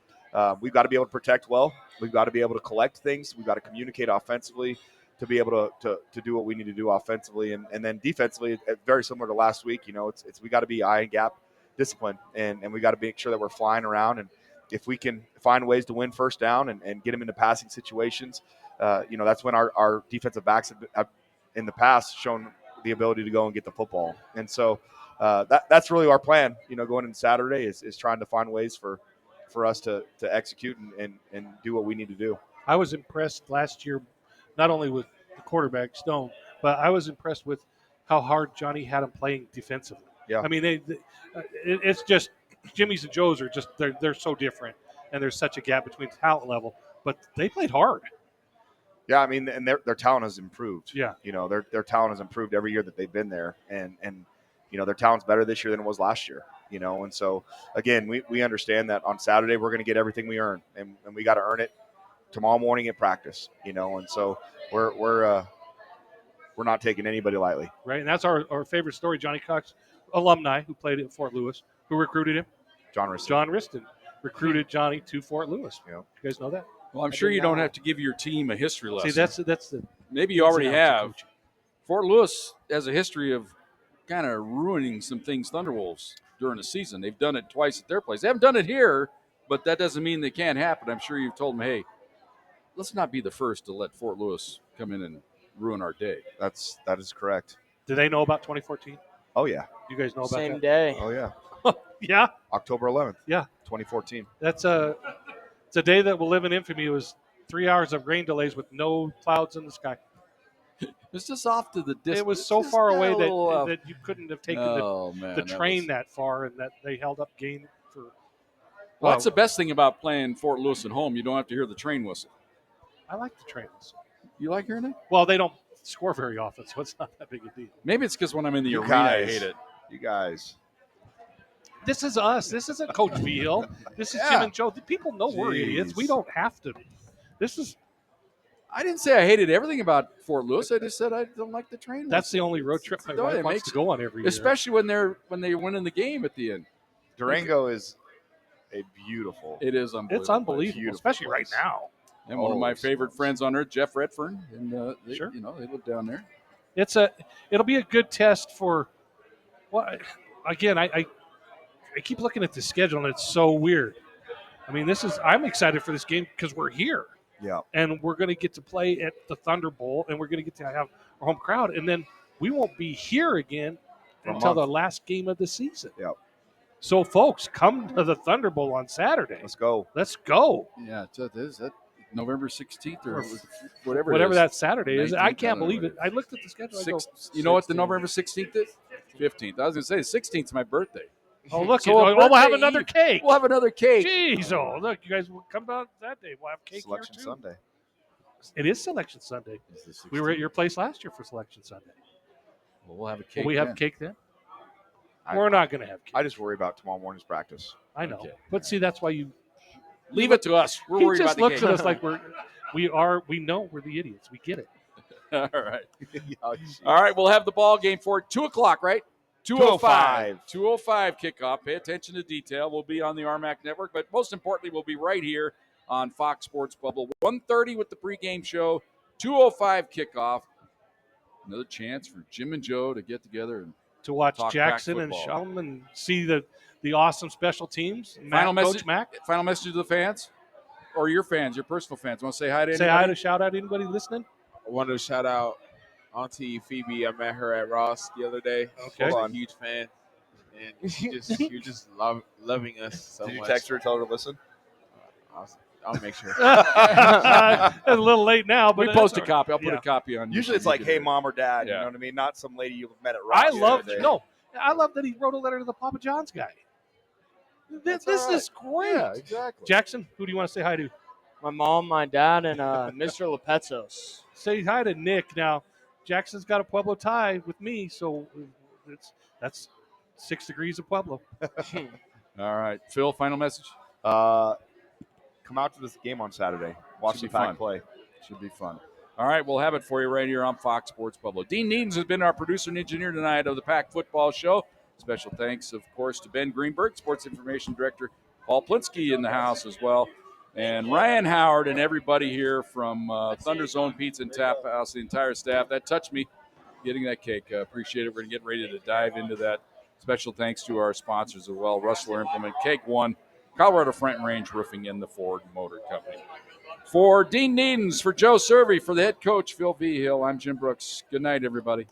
we've got to be able to protect well. We've got to be able to collect things. We've got to communicate offensively to be able to do what we need to do offensively. And then defensively, very similar to last week, it's we got to be eye and gap discipline, and we got to make sure that we're flying around. And if we can find ways to win first down and get them into passing situations, that's when our defensive backs have in the past shown the ability to go and get the football. And so that's really our plan, going into Saturday is trying to find ways for us to execute and do what we need to do. I was impressed last year, not only with the quarterback, Stone, but I was impressed with how hard Johnny had him playing defensively. Yeah. I mean, it's just Jimmy's and Joe's are just they're so different, and there's such a gap between talent level, but they played hard. Yeah, I mean, and their talent has improved. Yeah. Their talent has improved every year that they've been there, and their talent's better this year than it was last year. And so again, we understand that on Saturday we're going to get everything we earn, and we got to earn it tomorrow morning at practice. And so we're not taking anybody lightly. Right, and that's our favorite story. Johnny Cox, alumni who played at Fort Lewis, who recruited him. John Riston recruited Johnny to Fort Lewis. Yeah. You guys know that? Well, I'm sure you don't have to give your team a history lesson. See, that's the maybe you already have. Fort Lewis has a history of kind of ruining some things Thunderwolves during the season. They've done it twice at their place. They haven't done it here, but that doesn't mean they can't happen. I'm sure you've told them, hey, let's not be the first to let Fort Lewis come in and ruin our day. That is correct. Do they know about 2014? Oh, yeah. You guys know about Same that? day. Oh, yeah. Yeah. October 11th. Yeah. 2014. It's a day that will live in infamy. It was 3 hours of rain delays with no clouds in the sky. It's just off to the distance. It was so far away that you couldn't have taken the train that far, and that they held up game for. Well, that's the best thing about playing Fort Lewis at home. You don't have to hear the train whistle. I like the train whistle. You like hearing it? Well, they don't score very often, so it's not that big a deal. Maybe it's because when I'm in the arena, I hate it. You guys. This is us. This isn't Coach Veal. This is Jim and Joe. People know we're idiots. We don't have to. This is. I didn't say I hated everything about Fort Lewis. I just said I don't like the train. That's the only road trip my wife wants to go on every year. Especially when they win in the game at the end. Durango is a beautiful. It is unbelievable. It's unbelievable, especially right now. And one of my favorite friends on earth, Jeff Redfern, and they live down there. It'll be a good test for. Well, again, I keep looking at the schedule and it's so weird. I mean, I'm excited for this game because we're here. Yeah. And we're going to get to play at the Thunder Bowl, and we're going to get to have our home crowd, and then we won't be here again until the last game of the season. Yep. So, folks, come to the Thunder Bowl on Saturday. Let's go. Let's go. Yeah, it is. That November 16th or whatever Whatever it is. that Saturday is. I 19th, can't don't know believe it. I looked at the schedule. I go, You know what the November 16th is? 15th. I was going to say the 16th is my birthday. oh, look. So we'll have birthday another eve. cake. We'll have another cake. Jeez, oh, look. You guys will come out that day. We'll have cake Selection here, too. Sunday. It is Selection Sunday. We were at your place last year for Selection Sunday. Well, we'll have a cake. Will we have cake then? We're not going to have cake. I just worry about tomorrow morning's practice. I know. Okay. But see, that's why you Leave it to us. We're worried he about just the looks cake. at us like we know we're the idiots. We get it. All right. All right, we'll have the ball game for 2 o'clock, right? 2:05. 2:05 kickoff. Pay attention to detail. We'll be on the RMAC network, but most importantly, we'll be right here on Fox Sports Pueblo. 1:30 with the pregame show. 2:05 kickoff. Another chance for Jim and Joe to get together and To watch talk Jackson and football. Shelm and see the awesome special teams. Final Coach message, Mac. Final message to the fans or your fans, your personal fans. Want to say hi to Say anybody? hi to shout out anybody listening. I wanted to shout out Auntie Phoebe. I met her at Ross the other day. Okay. She's a huge fan, and you're just loving us so much. Did you text her and tell her to listen? I'll make sure. It's a little late now, but we post a copy. I'll put a copy on. Usually YouTube. it's like, You hey, can- mom or dad. Yeah. You know what I mean? Not some lady you've met at Ross. I the love other day. I love that he wrote a letter to the Papa John's guy. This is great. Yeah, exactly. Jackson, who do you want to say hi to? My mom, my dad, and Mr. Lepetzos. Say hi to Nick. Now, Jackson's got a Pueblo tie with me, so that's 6 degrees of Pueblo. All right, Phil. Final message. Come out to this game on Saturday. Watch Should the be pack fun. play. Should be fun. All right, we'll have it for you right here on Fox Sports Pueblo. Dean Nedens has been our producer and engineer tonight of the Pack Football Show. Special thanks, of course, to Ben Greenberg, Sports Information Director, Paul Plinsky in the house as well, and Ryan Howard and everybody here from ThunderZone Pizza and Tap House, the entire staff. That touched me, getting that cake. Appreciate it. We're going to get ready to dive into that. Special thanks to our sponsors as well, Rustler Implement, Keg One, Colorado Front Range Roofing, and the Ford Motor Company. For Dean Nedens, for Joe Cervi, for the head coach, Phil Vigil, I'm Jim Brooks. Good night, everybody.